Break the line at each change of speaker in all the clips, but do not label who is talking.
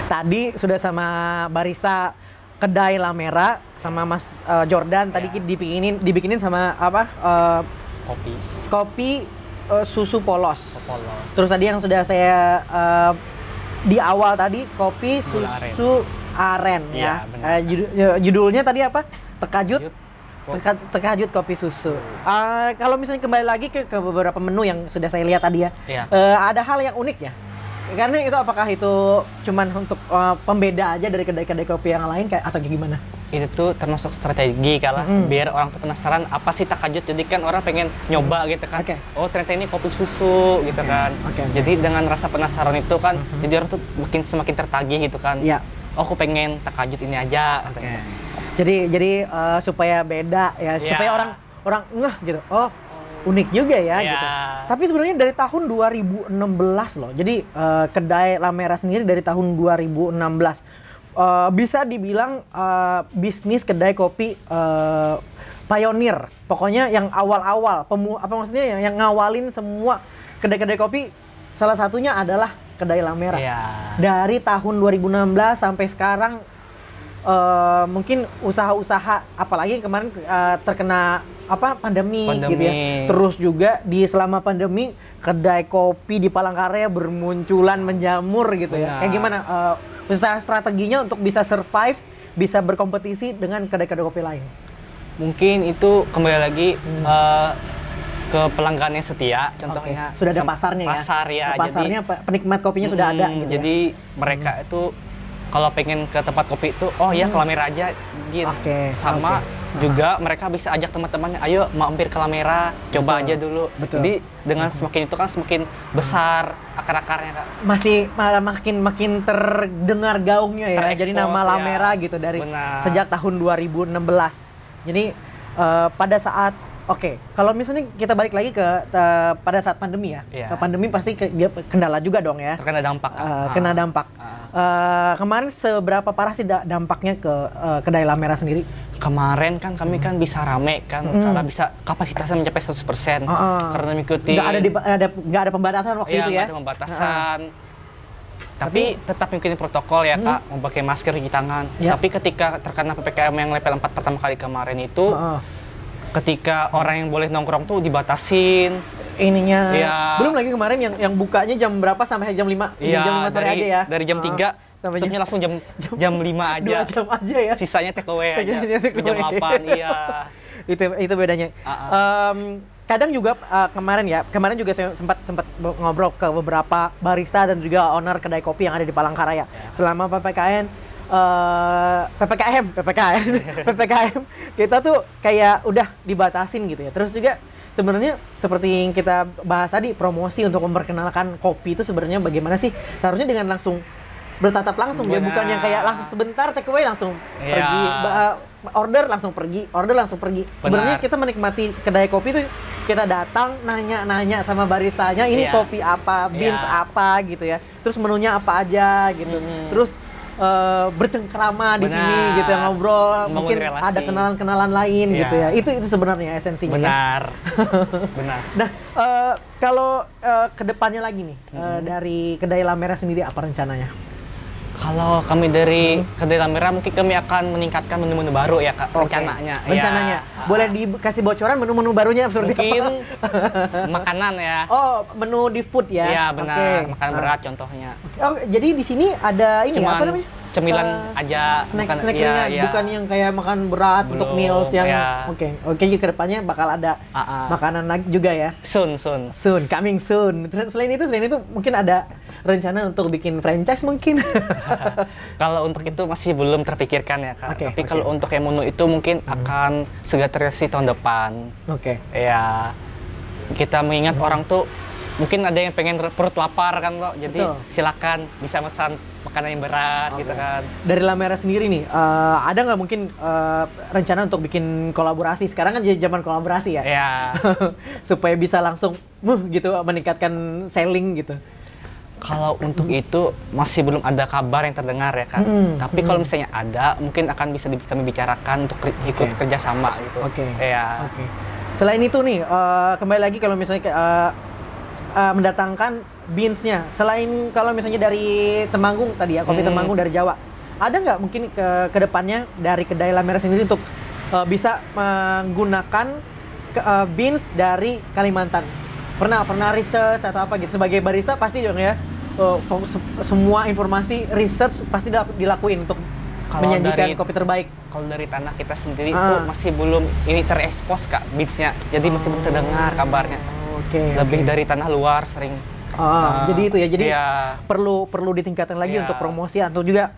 Tadi sudah sama barista kedai Lamera sama Mas Jordan tadi dibikinin sama apa? Kopi susu polos. Terus tadi yang sudah saya di awal tadi kopi susu aren ya. Judulnya tadi apa? Tekajut kopi susu. Kalau misalnya kembali lagi ke beberapa menu yang sudah saya lihat tadi ya, ada hal yang unik ya. Karena itu apakah itu cuman untuk pembeda aja dari kedai-kedai kopi yang lain atau gimana?
Itu tuh termasuk strategi biar orang tuh penasaran apa sih Tekajut. Jadi kan orang pengen nyoba gitu kan. Oh ternyata ini kopi susu gitu kan. Jadi dengan rasa penasaran itu kan jadi orang tuh semakin tertagih gitu kan. Oh aku pengen Tekajut ini aja.
Jadi supaya beda ya, supaya orang ngeh gitu. Oh unik juga ya gitu. Tapi sebenarnya dari tahun 2016 loh. Jadi kedai Lamera sendiri dari tahun 2016 bisa dibilang bisnis kedai kopi pionir. Pokoknya yang awal-awal, apa maksudnya yang ngawalin semua kedai-kedai kopi. Salah satunya adalah kedai Lamera. Dari tahun 2016 sampai sekarang mungkin usaha-usaha, apalagi kemarin terkena pandemi gitu ya. Terus juga selama pandemi kedai kopi di Palangkaraya bermunculan menjamur gitu ya. Kayak gimana usaha strateginya untuk bisa survive, bisa berkompetisi dengan kedai-kedai kopi lain?
Mungkin itu kembali lagi ke pelanggannya setia, contohnya.
Sudah ada pasarnya ya. Pasarnya jadi, penikmat kopinya sudah ada gitu.
Jadi mereka itu kalau pengen ke tempat kopi itu, ke Lamera aja gitu. Sama juga mereka bisa ajak teman-temannya, ayo mampir ke Lamera, coba aja dulu. Jadi dengan semakin itu kan semakin besar akar-akarnya Kak.
Malah makin terdengar gaungnya ya. Jadi nama Lamera gitu dari sejak tahun 2016. Jadi pada saat kalau misalnya kita balik lagi ke pada saat pandemi ya. Ke pandemi pasti dia kendala juga dong ya.
Terkena dampak.
Kena dampak. Kemarin seberapa parah sih dampaknya ke kedai Lamera sendiri?
Kemarin kan kami kan bisa rame kan, karena bisa kapasitasnya mencapai 100%. Karena mengikuti
nggak ada pembatasan waktu itu ya?
Nggak ada pembatasan. Tapi tetap mengikuti protokol ya Kak, memakai masker, cuci tangan. Tapi ketika terkena PPKM yang level 4 pertama kali kemarin itu, ketika orang yang boleh nongkrong tuh dibatasin
ininya. Belum lagi kemarin yang bukanya jam berapa sampai jam 5? Jam 5 sore aja ya.
Dari jam 3 tutupnya langsung jam 5 aja.
2 jam aja ya.
Sisanya take away aja. Jam 8
Itu bedanya. Kadang juga kemarin juga saya sempat ngobrol ke beberapa barista dan juga owner kedai kopi yang ada di Palangkaraya. Selama PPKM kita tuh kayak udah dibatasin gitu ya. Terus juga sebenarnya seperti yang kita bahas tadi, promosi untuk memperkenalkan kopi itu sebenarnya bagaimana sih? Seharusnya dengan langsung bertatap langsung ya, bukan yang kayak langsung sebentar take away langsung pergi, order langsung pergi. Sebenarnya kita menikmati kedai kopi itu kita datang nanya sama baristanya ini kopi apa, beans apa gitu ya. Terus menunya apa aja gitu. Terus bercengkrama di sini gitu ya, ngobrol, mungkin relasi. Ada kenalan-kenalan lain gitu ya. Itu sebenarnya esensinya.
Benar.
Nah, kalau kedepannya lagi nih dari kedai Lamera sendiri apa rencananya?
Kalau kami dari kedai Lamera mungkin kami akan meningkatkan menu-menu baru ya Kak, rencananya. Boleh dikasih bocoran menu-menu barunya seperti mungkin
apa?
Makanan ya.
Oh, menu di food ya?
Iya benar, makanan berat contohnya.
Oh, jadi di sini ada ini apa namanya?
Cemilan aja.
Snack bukan yang kayak makan berat. Belum, untuk meals yang Oke, ke depannya bakal ada makanan lagi juga ya? Coming soon. Terus selain itu mungkin ada rencana untuk bikin franchise mungkin?
Kalau untuk itu masih belum terpikirkan ya Kak. Tapi kalau untuk yang menu itu mungkin akan segera terrealisasi tahun depan. Ya, kita mengingat orang tuh mungkin ada yang pengen perut lapar kan kok. Jadi silakan bisa pesan makanan yang berat gitu kan. Dari
Lamera sendiri nih, ada nggak mungkin rencana untuk bikin kolaborasi? Sekarang kan zaman kolaborasi ya. Supaya bisa langsung gitu meningkatkan selling gitu.
Kalau untuk itu masih belum ada kabar yang terdengar ya Kak. Tapi kalau misalnya ada, mungkin akan bisa kami bicarakan untuk ikut kerjasama gitu. Selain itu nih, kembali lagi kalau misalnya
mendatangkan beans-nya. Selain kalau misalnya dari Temanggung tadi ya, kopi Temanggung dari Jawa. Ada nggak mungkin ke depannya dari kedai La Merah sendiri untuk bisa menggunakan beans dari Kalimantan? Pernah research atau apa gitu? Sebagai barista pasti dong ya, semua informasi research pasti dilakuin untuk menyajikan kopi terbaik.
Kalau dari tanah kita sendiri itu masih belum ini terekspos Kak beans-nya. Jadi masih belum terdengar kabarnya. Lebih dari tanah luar sering.
Jadi itu ya. Jadi perlu ditingkatkan lagi untuk promosi atau juga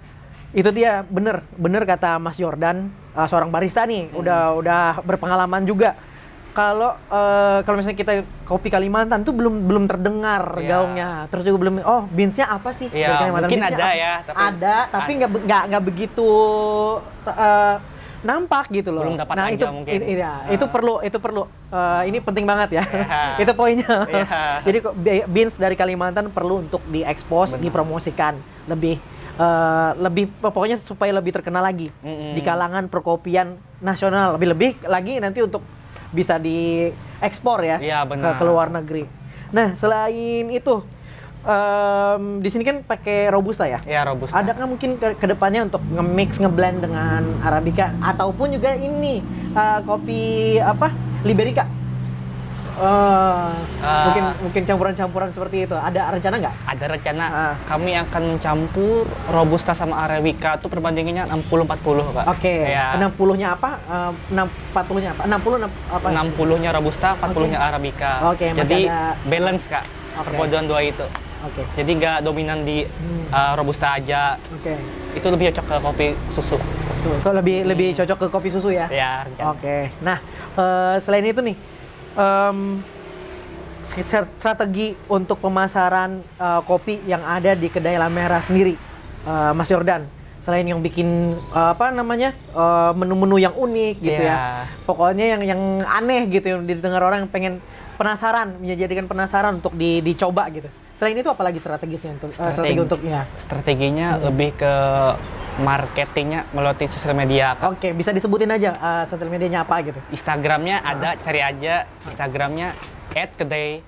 itu dia bener kata Mas Jordan, seorang barista nih, udah berpengalaman juga. Kalau misalnya kita kopi Kalimantan tuh belum terdengar gaungnya, terus juga belum beans-nya apa sih?
Mungkin ada ya,
tapi nggak begitu nampak gitu loh.
Belum dapat aja mungkin.
Itu perlu. Ini penting banget ya. Itu poinnya. Jadi beans dari Kalimantan perlu untuk diekspos, dipromosikan lebih pokoknya supaya lebih terkenal lagi di kalangan perkopian nasional, lebih lagi nanti untuk bisa diekspor ya, ke luar negeri. Nah, selain itu di sini kan pakai Robusta ya?
Iya, Robusta.
Adakah mungkin ke depannya untuk nge-blend dengan Arabica ataupun juga ini kopi Liberica? Mungkin campuran-campuran seperti itu. Ada rencana nggak?
Ada rencana. Kami akan mencampur Robusta sama Arabica itu perbandingannya 60-40 Kak.
Oke. 60-nya apa? 40-nya apa? 60 apa?
60-nya Robusta, 40-nya Arabica. Jadi balance Kak. Perpaduan dua itu. Jadi nggak dominan di Robusta aja. Itu lebih cocok ke kopi susu.
Kalau lebih cocok ke kopi susu ya?
Iya, rencana.
Nah, selain itu nih, strategi untuk pemasaran kopi yang ada di kedai La Merah sendiri, Mas Jordan, selain yang bikin menu-menu yang unik gitu ya, pokoknya yang aneh gitu, yang didengar orang pengen penasaran, menjadikan penasaran untuk dicoba gitu. Selain itu apalagi strategisnya untuk
strateginya lebih ke marketingnya melalui sosial media.
Bisa disebutin aja sosial medianya apa gitu.
Instagramnya ada, cari aja Instagramnya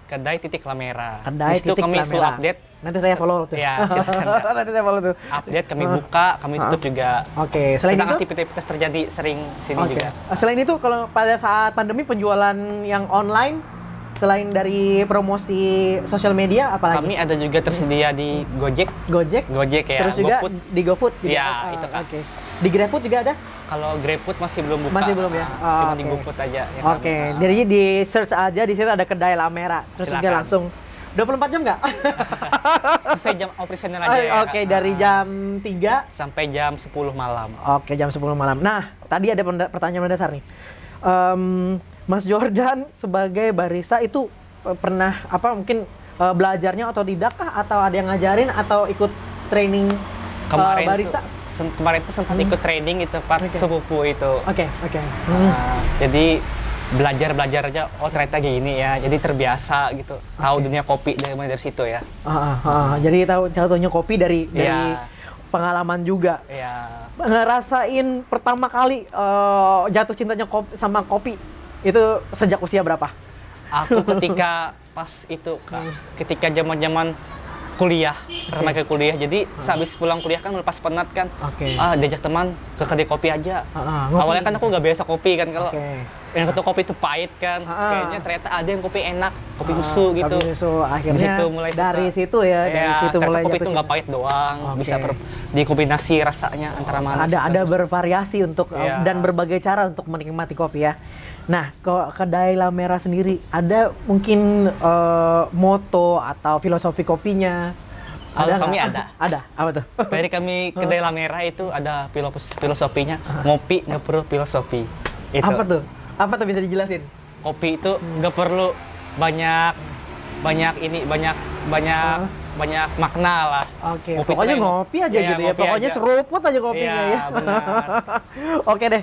@kedai_La_Merah.
Itu
kami selalu update.
Nanti saya follow tuh.
Ya, silakan.
Nanti saya follow tuh.
Update kami buka, kami tutup juga.
Selain
tentang
itu
aktivitas terjadi sering sini juga.
Selain itu kalau pada saat pandemi penjualan yang online, selain dari promosi sosial media, apalagi?
Kami ada juga tersedia di Gojek ya.
Terus juga di GoFood.
Iya, itu Kak.
Di GrabFood juga ada?
Kalau GrabFood masih belum buka.
Masih belum ya?
Cuma di GoFood aja.
Jadi di search aja, di situ ada kedai La Merah. Terus juga langsung 24 jam nggak?
Sesuai jam operasional aja ya.
Dari jam 3
sampai jam 10 malam.
Jam 10 malam. Nah, tadi ada pertanyaan mendasar nih. Mas Jordan sebagai barista itu pernah mungkin belajarnya otodidak kah, atau ada yang ngajarin atau ikut training barista?
Kemarin itu sempat ikut training di tempat sepupu itu. Jadi belajar aja, ternyata gini ya, jadi terbiasa gitu, tahu dunia kopi dari situ ya.
Jadi tahunya kopi dari pengalaman juga. Ngerasain pertama kali jatuh cintanya sama kopi itu sejak usia berapa?
Aku ketika pas itu ketika zaman kuliah, pertama ke kuliah. Jadi sehabis pulang kuliah kan melepas penat kan. Diajak teman ke kedai kopi aja. Awalnya kan aku nggak biasa kopi kan, kalau yang ketua kopi itu pahit kan. Kayaknya ternyata ada yang kopi enak, kopi susu gitu.
Kopi susu, akhirnya
mulai
dari situ ya, dari situ mulai
kopi itu nggak pahit doang, bisa dikombinasi rasanya antara manis.
Ada bervariasi untuk dan berbagai cara untuk menikmati kopi ya. Nah, kedai La Merah sendiri ada mungkin moto atau filosofi kopinya?
Kalau kami ada.
Ada, apa tuh?
Dari kami kedai La Merah itu ada filosofinya, ngopi nggak perlu filosofi. Itu.
Apa tuh bisa dijelasin?
Kopi itu nggak perlu banyak makna lah.
Pokoknya ngopi aja gitu ya. Pokoknya seruput aja kopinya ya. Oke deh.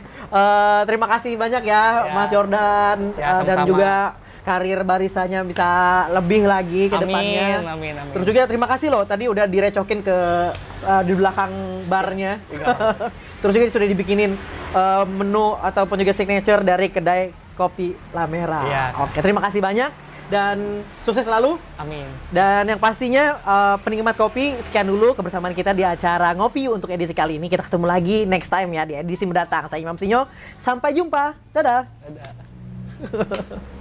Terima kasih banyak ya Mas Jordan dan juga karir baristanya bisa lebih lagi ke depannya.
Amin.
Terus juga terima kasih loh, tadi udah direcokin ke di belakang barnya. Terus juga sudah dibikinin menu ataupun juga signature dari kedai kopi La Merah. Oke, terima kasih banyak. dan sukses selalu.
Amin.
Dan yang pastinya penikmat kopi, sekian dulu kebersamaan kita di acara Ngopi untuk edisi kali ini. Kita ketemu lagi next time ya di edisi mendatang. Saya Imam Sinyo, sampai jumpa. Dadah.
Dadah.